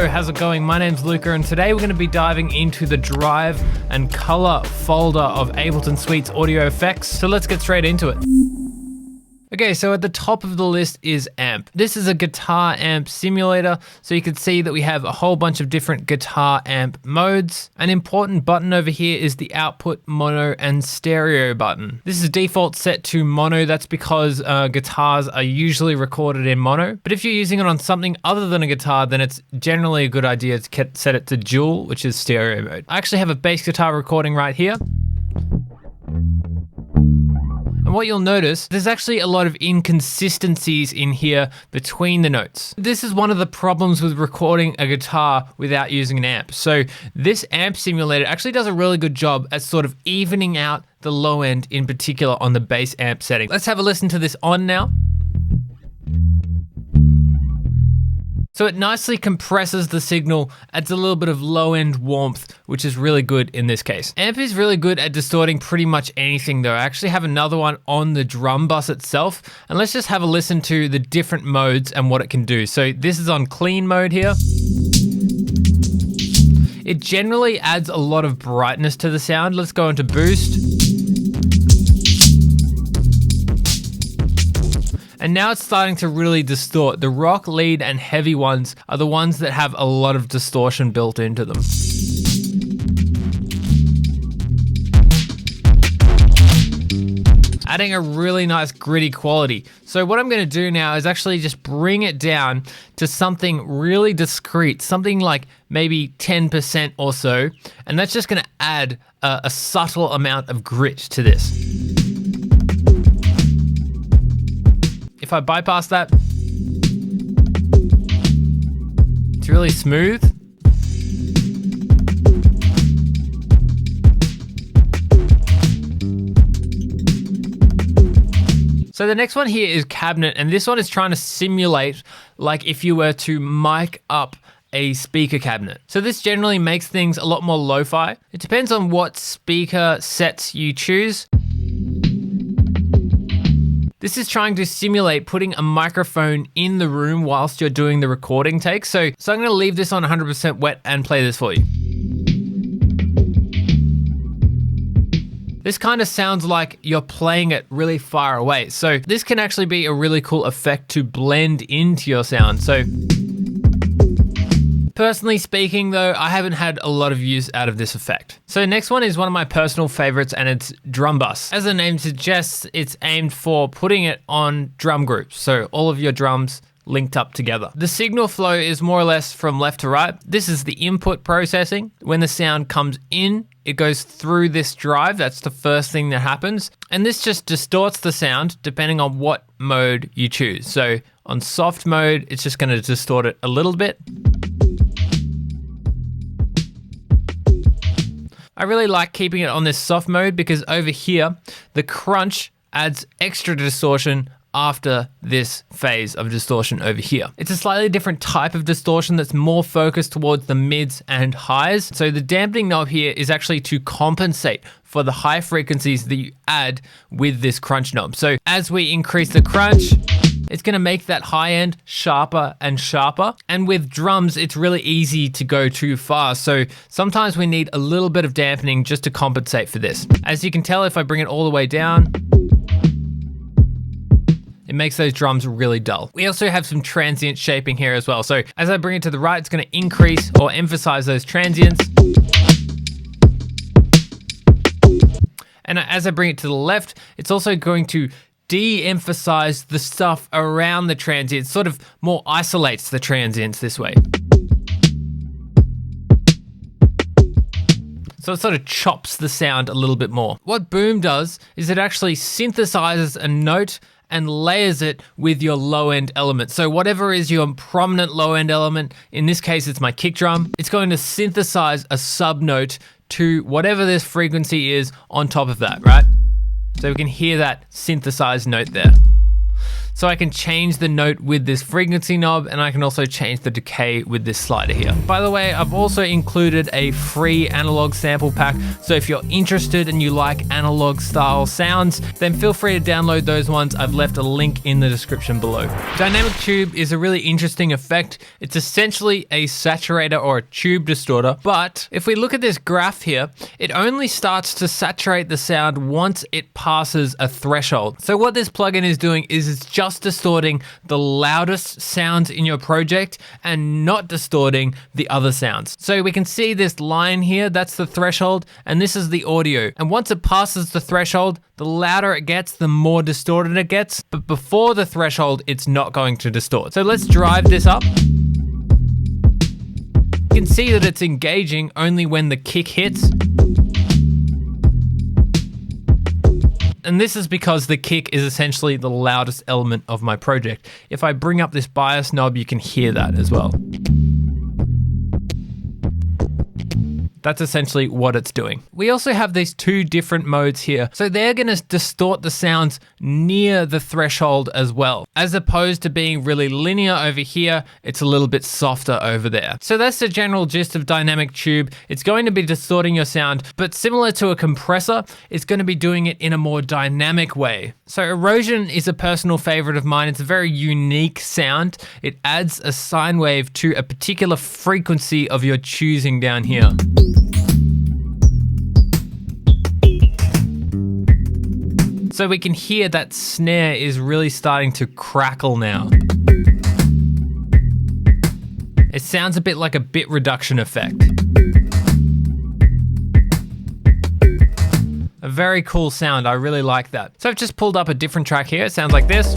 Yo, how's it going? My name's Luca, and today we're going to be diving into the Drive and Color folder of Ableton Suite's audio effects. So let's get straight into it. Okay, so at the top of the list is amp. This is a guitar amp simulator, so you can see that we have a whole bunch of different guitar amp modes. An important button over here is the output mono and stereo button. This is default set to mono. That's because guitars are usually recorded in mono. But if you're using it on something other than a guitar, then it's generally a good idea to set it to dual, which is stereo mode. I actually have a bass guitar recording right here. And what you'll notice, there's actually a lot of inconsistencies in here between the notes. This is one of the problems with recording a guitar without using an amp. So this amp simulator actually does a really good job at sort of evening out the low end, in particular on the bass amp setting. Let's have a listen to this on now. So it nicely compresses the signal, adds a little bit of low-end warmth, which is really good in this case. Amp is really good at distorting pretty much anything though. I actually have another one on the drum bus itself, and let's just have a listen to the different modes and what it can do. So this is on clean mode here. It generally adds a lot of brightness to the sound. Let's go into boost. And now it's starting to really distort. The rock, lead, and heavy ones are the ones that have a lot of distortion built into them. Adding a really nice gritty quality. So what I'm gonna do now is actually just bring it down to something really discreet, something like maybe 10% or so. And that's just gonna add a subtle amount of grit to this. If I bypass that, it's really smooth. So the next one here is cabinet, and this one is trying to simulate like if you were to mic up a speaker cabinet. So this generally makes things a lot more lo-fi. It depends on what speaker sets you choose. This is trying to simulate putting a microphone in the room whilst you're doing the recording take. So I'm gonna leave this on 100% wet and play this for you. This kind of sounds like you're playing it really far away. So this can actually be a really cool effect to blend into your sound. So personally speaking though, I haven't had a lot of use out of this effect. So next one is one of my personal favorites, and it's drum bus. As the name suggests, it's aimed for putting it on drum groups. So all of your drums linked up together. The signal flow is more or less from left to right. This is the input processing. When the sound comes in, it goes through this drive. That's the first thing that happens. And this just distorts the sound depending on what mode you choose. So on soft mode, it's just gonna distort it a little bit. I really like keeping it on this soft mode because over here, the crunch adds extra distortion after this phase of distortion over here. It's a slightly different type of distortion that's more focused towards the mids and highs. So the dampening knob here is actually to compensate for the high frequencies that you add with this crunch knob. So as we increase the crunch, it's gonna make that high end sharper and sharper. And with drums, it's really easy to go too far. So sometimes we need a little bit of dampening just to compensate for this. As you can tell, if I bring it all the way down, it makes those drums really dull. We also have some transient shaping here as well. So as I bring it to the right, it's gonna increase or emphasize those transients. And as I bring it to the left, it's also going to de-emphasize the stuff around the transients, sort of more isolates the transients this way. So it sort of chops the sound a little bit more. What boom does is it actually synthesizes a note and layers it with your low-end element. So whatever is your prominent low-end element, in this case it's my kick drum, it's going to synthesize a sub-note to whatever this frequency is on top of that, right? So we can hear that synthesized note there. So I can change the note with this frequency knob, and I can also change the decay with this slider here. By the way, I've also included a free analog sample pack. So if you're interested and you like analog style sounds, then feel free to download those ones. I've left a link in the description below. Dynamic tube is a really interesting effect. It's essentially a saturator or a tube distorter, but if we look at this graph here, it only starts to saturate the sound once it passes a threshold. So what this plugin is doing is it's just distorting the loudest sounds in your project and not distorting the other sounds. So we can see this line here, that's the threshold, and this is the audio. And once it passes the threshold, the louder it gets, the more distorted it gets. But before the threshold, it's not going to distort. So let's drive this up. You can see that it's engaging only when the kick hits. And this is because the kick is essentially the loudest element of my project. If I bring up this bias knob, you can hear that as well. That's essentially what it's doing. We also have these two different modes here. So they're gonna distort the sounds near the threshold as well. As opposed to being really linear over here, it's a little bit softer over there. So that's the general gist of dynamic tube. It's going to be distorting your sound, but similar to a compressor, it's gonna be doing it in a more dynamic way. So Erosion is a personal favorite of mine. It's a very unique sound. It adds a sine wave to a particular frequency of your choosing down here. So we can hear that snare is really starting to crackle now. It sounds a bit like a bit reduction effect. A very cool sound, I really like that. So I've just pulled up a different track here, it sounds like this.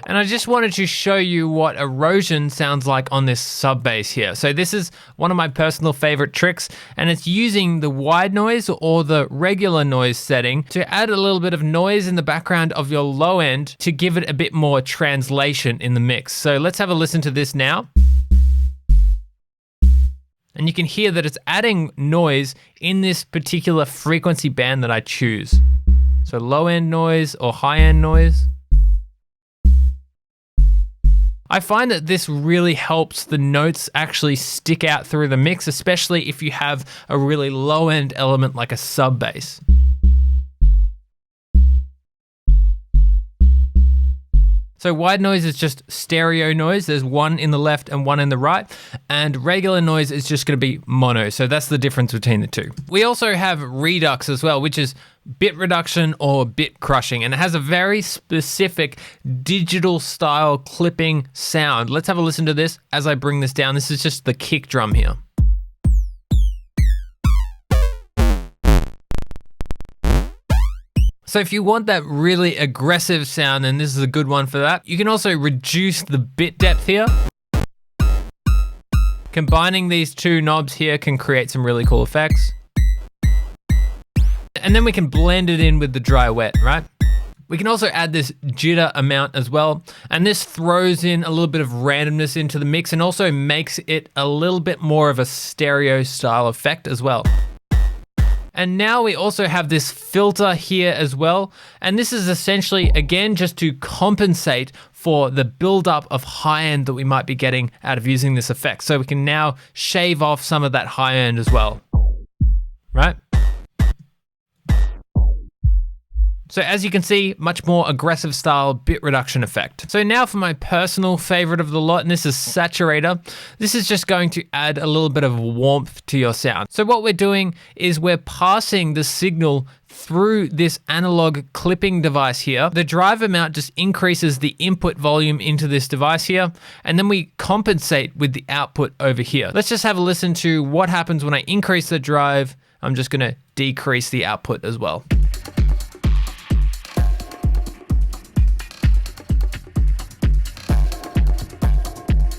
And I just wanted to show you what Erosion sounds like on this sub bass here. So this is one of my personal favorite tricks, and it's using the wide noise or the regular noise setting to add a little bit of noise in the background of your low end to give it a bit more translation in the mix. So let's have a listen to this now. And you can hear that it's adding noise in this particular frequency band that I choose. So low end noise or high end noise. I find that this really helps the notes actually stick out through the mix, especially if you have a really low end element like a sub bass. So wide noise is just stereo noise. There's one in the left and one in the right. And regular noise is just gonna be mono. So that's the difference between the two. We also have Redux as well, which is bit reduction or bit crushing. And it has a very specific digital style clipping sound. Let's have a listen to this as I bring this down. This is just the kick drum here. So if you want that really aggressive sound, then this is a good one for that. You can also reduce the bit depth here. Combining these two knobs here can create some really cool effects. And then we can blend it in with the dry wet, right? We can also add this jitter amount as well. And this throws in a little bit of randomness into the mix and also makes it a little bit more of a stereo style effect as well. And now we also have this filter here as well. And this is essentially, again, just to compensate for the buildup of high end that we might be getting out of using this effect. So we can now shave off some of that high end as well, right? So as you can see, much more aggressive style bit reduction effect. So now for my personal favorite of the lot, and this is Saturator. This is just going to add a little bit of warmth to your sound. So what we're doing is we're passing the signal through this analog clipping device here. The drive amount just increases the input volume into this device here, and then we compensate with the output over here. Let's just have a listen to what happens when I increase the drive. I'm just gonna decrease the output as well.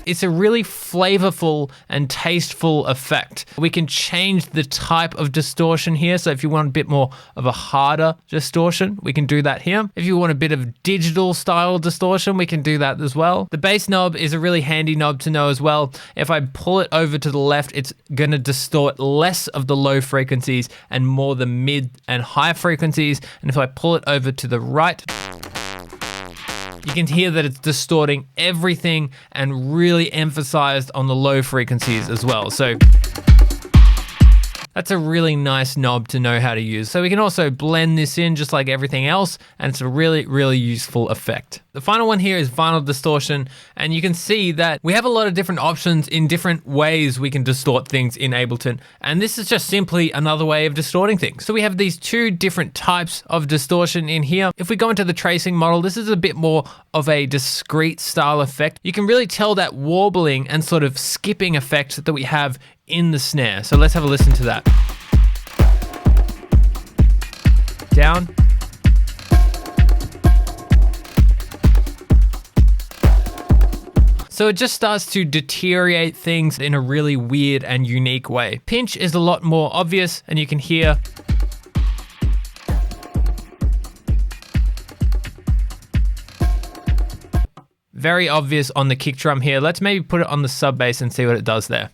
It's a really flavorful and tasteful effect. We can change the type of distortion here. So if you want a bit more of a harder distortion, we can do that here. If you want a bit of digital style distortion, we can do that as well. The bass knob is a really handy knob to know as well. If I pull it over to the left, it's gonna distort less of the low frequencies and more the mid and high frequencies. And if I pull it over to the right, you can hear that it's distorting everything and really emphasized on the low frequencies as well. So that's a really nice knob to know how to use. So we can also blend this in just like everything else, and it's a really, really useful effect. The final one here is vinyl distortion, and you can see that we have a lot of different options in different ways we can distort things in Ableton, and this is just simply another way of distorting things. So we have these two different types of distortion in here. If we go into the tracing model, this is a bit more of a discrete style effect. You can really tell that warbling and sort of skipping effect that we have in the snare. So let's have a listen to that. Down. So it just starts to deteriorate things in a really weird and unique way. Pinch is a lot more obvious, and you can hear very obvious on the kick drum here. Let's maybe put it on the sub bass and see what it does there.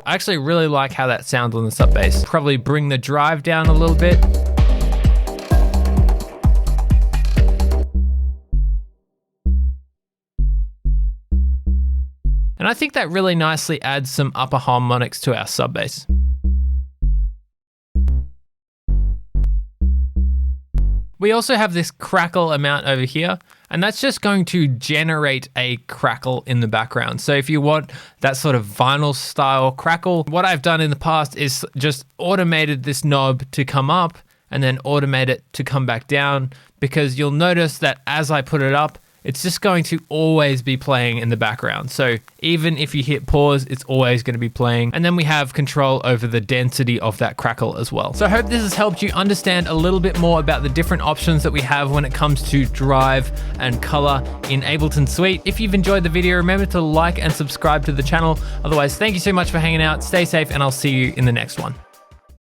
I actually really like how that sounds on the sub bass. Probably bring the drive down a little bit. And I think that really nicely adds some upper harmonics to our sub bass. We also have this crackle amount over here, and that's just going to generate a crackle in the background. So if you want that sort of vinyl style crackle, what I've done in the past is just automated this knob to come up and then automate it to come back down, because you'll notice that as I put it up, it's just going to always be playing in the background. So even if you hit pause, it's always going to be playing. And then we have control over the density of that crackle as well. So I hope this has helped you understand a little bit more about the different options that we have when it comes to drive and color in Ableton Suite. If you've enjoyed the video, remember to like and subscribe to the channel. Otherwise, thank you so much for hanging out. Stay safe, and I'll see you in the next one.